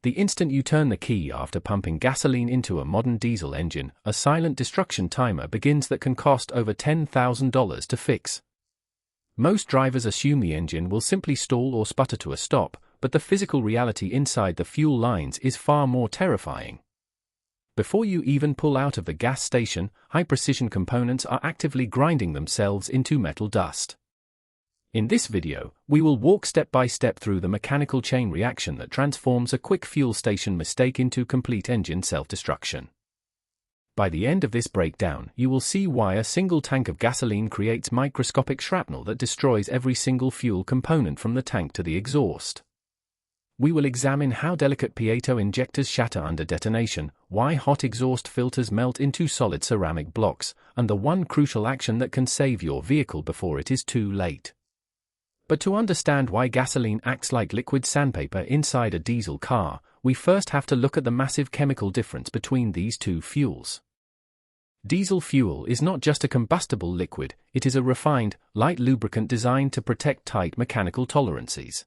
The instant you turn the key after pumping gasoline into a modern diesel engine, a silent destruction timer begins that can cost over $10,000 to fix. Most drivers assume the engine will simply stall or sputter to a stop, but the physical reality inside the fuel lines is far more terrifying. Before you even pull out of the gas station, high-precision components are actively grinding themselves into metal dust. In this video, we will walk step by step through the mechanical chain reaction that transforms a quick fuel station mistake into complete engine self-destruction. By the end of this breakdown, you will see why a single tank of gasoline creates microscopic shrapnel that destroys every single fuel component from the tank to the exhaust. We will examine how delicate pitot injectors shatter under detonation, why hot exhaust filters melt into solid ceramic blocks, and the one crucial action that can save your vehicle before it is too late. But to understand why gasoline acts like liquid sandpaper inside a diesel car, we first have to look at the massive chemical difference between these two fuels. Diesel fuel is not just a combustible liquid, it is a refined, light lubricant designed to protect tight mechanical tolerances.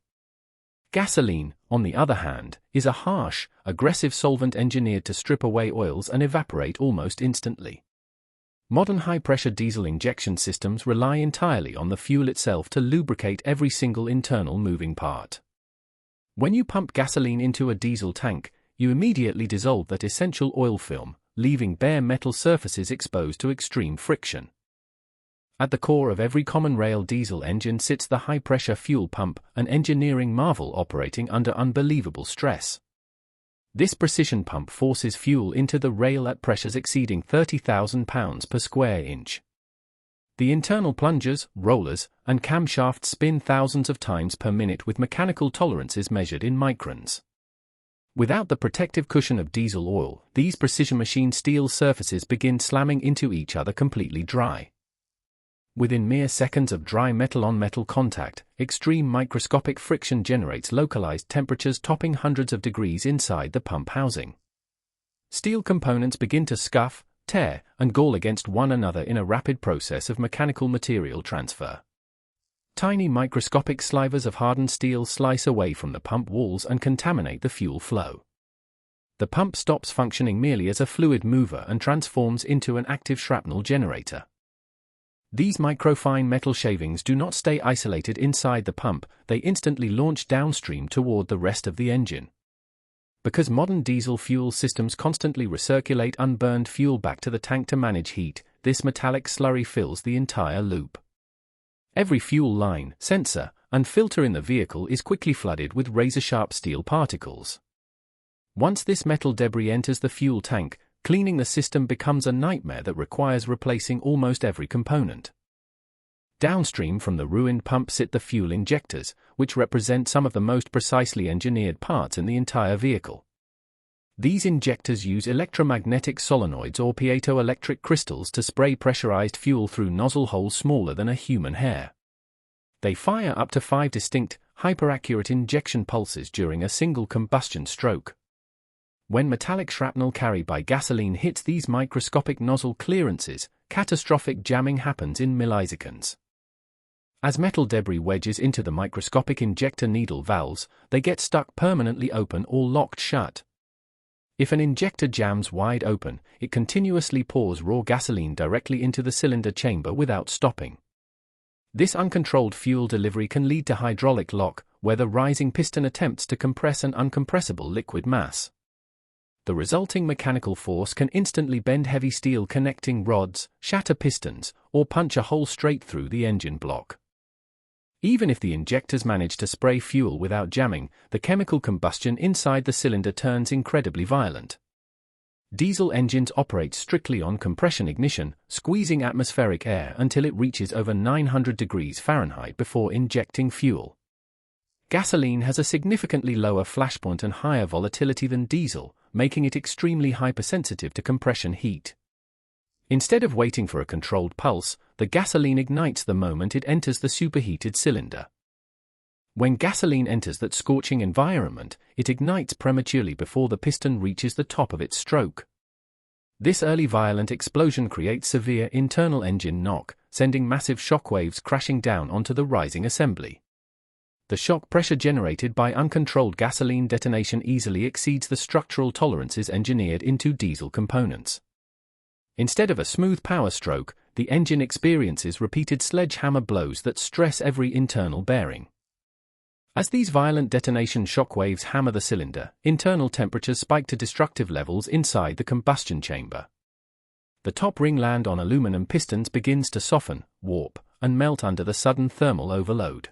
Gasoline, on the other hand, is a harsh, aggressive solvent engineered to strip away oils and evaporate almost instantly. Modern high-pressure diesel injection systems rely entirely on the fuel itself to lubricate every single internal moving part. When you pump gasoline into a diesel tank, you immediately dissolve that essential oil film, leaving bare metal surfaces exposed to extreme friction. At the core of every common rail diesel engine sits the high-pressure fuel pump, an engineering marvel operating under unbelievable stress. This precision pump forces fuel into the rail at pressures exceeding 30,000 pounds per square inch. The internal plungers, rollers, and camshafts spin thousands of times per minute with mechanical tolerances measured in microns. Without the protective cushion of diesel oil, these precision-machined steel surfaces begin slamming into each other completely dry. Within mere seconds of dry metal-on-metal contact, extreme microscopic friction generates localized temperatures topping hundreds of degrees inside the pump housing. Steel components begin to scuff, tear, and gall against one another in a rapid process of mechanical material transfer. Tiny microscopic slivers of hardened steel slice away from the pump walls and contaminate the fuel flow. The pump stops functioning merely as a fluid mover and transforms into an active shrapnel generator. These microfine metal shavings do not stay isolated inside the pump, they instantly launch downstream toward the rest of the engine. Because modern diesel fuel systems constantly recirculate unburned fuel back to the tank to manage heat, this metallic slurry fills the entire loop. Every fuel line, sensor, and filter in the vehicle is quickly flooded with razor-sharp steel particles. Once this metal debris enters the fuel tank, cleaning the system becomes a nightmare that requires replacing almost every component. Downstream from the ruined pump sit the fuel injectors, which represent some of the most precisely engineered parts in the entire vehicle. These injectors use electromagnetic solenoids or piezoelectric crystals to spray pressurized fuel through nozzle holes smaller than a human hair. They fire up to 5 distinct, hyper-accurate injection pulses during a single combustion stroke. When metallic shrapnel carried by gasoline hits these microscopic nozzle clearances, catastrophic jamming happens in milliseconds. As metal debris wedges into the microscopic injector needle valves, they get stuck permanently open or locked shut. If an injector jams wide open, it continuously pours raw gasoline directly into the cylinder chamber without stopping. This uncontrolled fuel delivery can lead to hydraulic lock, where the rising piston attempts to compress an uncompressible liquid mass. The resulting mechanical force can instantly bend heavy steel connecting rods, shatter pistons, or punch a hole straight through the engine block. Even if the injectors manage to spray fuel without jamming, the chemical combustion inside the cylinder turns incredibly violent. Diesel engines operate strictly on compression ignition, squeezing atmospheric air until it reaches over 900 degrees Fahrenheit before injecting fuel. Gasoline has a significantly lower flashpoint and higher volatility than diesel, making it extremely hypersensitive to compression heat. Instead of waiting for a controlled pulse, the gasoline ignites the moment it enters the superheated cylinder. When gasoline enters that scorching environment, it ignites prematurely before the piston reaches the top of its stroke. This early violent explosion creates severe internal engine knock, sending massive shockwaves crashing down onto the rising assembly. The shock pressure generated by uncontrolled gasoline detonation easily exceeds the structural tolerances engineered into diesel components. Instead of a smooth power stroke, the engine experiences repeated sledgehammer blows that stress every internal bearing. As these violent detonation shock waves hammer the cylinder, internal temperatures spike to destructive levels inside the combustion chamber. The top ring land on aluminum pistons begins to soften, warp, and melt under the sudden thermal overload.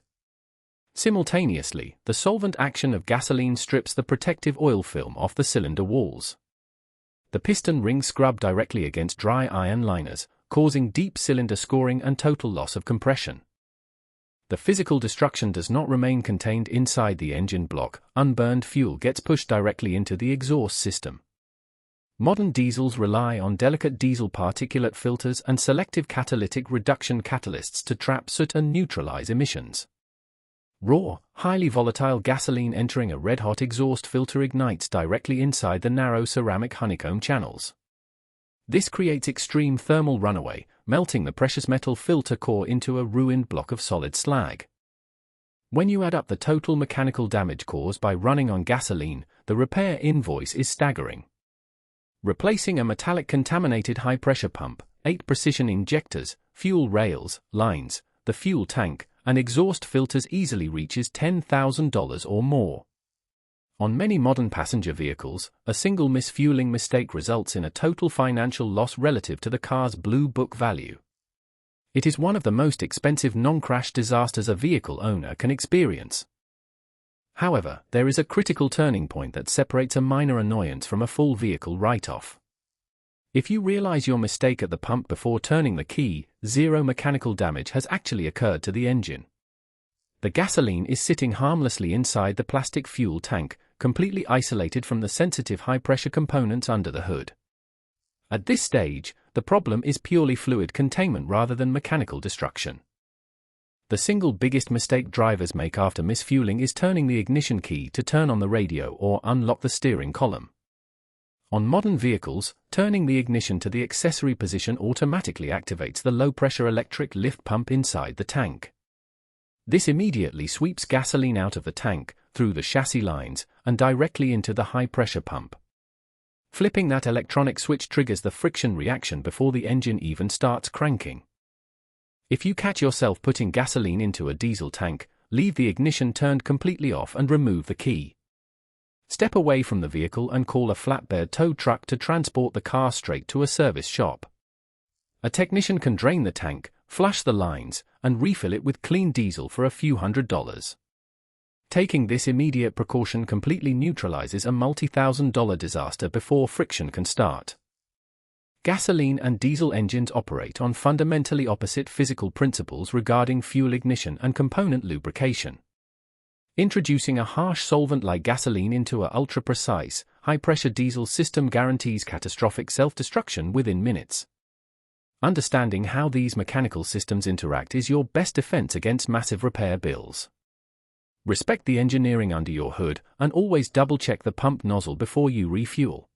Simultaneously, the solvent action of gasoline strips the protective oil film off the cylinder walls. The piston rings scrub directly against dry iron liners, causing deep cylinder scoring and total loss of compression. The physical destruction does not remain contained inside the engine block. Unburned fuel gets pushed directly into the exhaust system. Modern diesels rely on delicate diesel particulate filters and selective catalytic reduction catalysts to trap soot and neutralize emissions. Raw, highly volatile gasoline entering a red-hot exhaust filter ignites directly inside the narrow ceramic honeycomb channels. This creates extreme thermal runaway, melting the precious metal filter core into a ruined block of solid slag. When you add up the total mechanical damage caused by running on gasoline, the repair invoice is staggering. Replacing a metallic contaminated high-pressure pump, 8 precision injectors, fuel rails, lines, the fuel tank, and exhaust filters easily reaches $10,000 or more. On many modern passenger vehicles, a single misfueling mistake results in a total financial loss relative to the car's blue book value. It is one of the most expensive non-crash disasters a vehicle owner can experience. However, there is a critical turning point that separates a minor annoyance from a full vehicle write-off. If you realize your mistake at the pump before turning the key, zero mechanical damage has actually occurred to the engine. The gasoline is sitting harmlessly inside the plastic fuel tank, completely isolated from the sensitive high-pressure components under the hood. At this stage, the problem is purely fluid containment rather than mechanical destruction. The single biggest mistake drivers make after misfueling is turning the ignition key to turn on the radio or unlock the steering column. On modern vehicles, turning the ignition to the accessory position automatically activates the low-pressure electric lift pump inside the tank. This immediately sweeps gasoline out of the tank, through the chassis lines, and directly into the high-pressure pump. Flipping that electronic switch triggers the friction reaction before the engine even starts cranking. If you catch yourself putting gasoline into a diesel tank, leave the ignition turned completely off and remove the key. Step away from the vehicle and call a flatbed tow truck to transport the car straight to a service shop. A technician can drain the tank, flush the lines, and refill it with clean diesel for a few $100s. Taking this immediate precaution completely neutralizes a multi-thousand-dollar disaster before friction can start. Gasoline and diesel engines operate on fundamentally opposite physical principles regarding fuel ignition and component lubrication. Introducing a harsh solvent like gasoline into an ultra-precise, high-pressure diesel system guarantees catastrophic self-destruction within minutes. Understanding how these mechanical systems interact is your best defense against massive repair bills. Respect the engineering under your hood, and always double-check the pump nozzle before you refuel.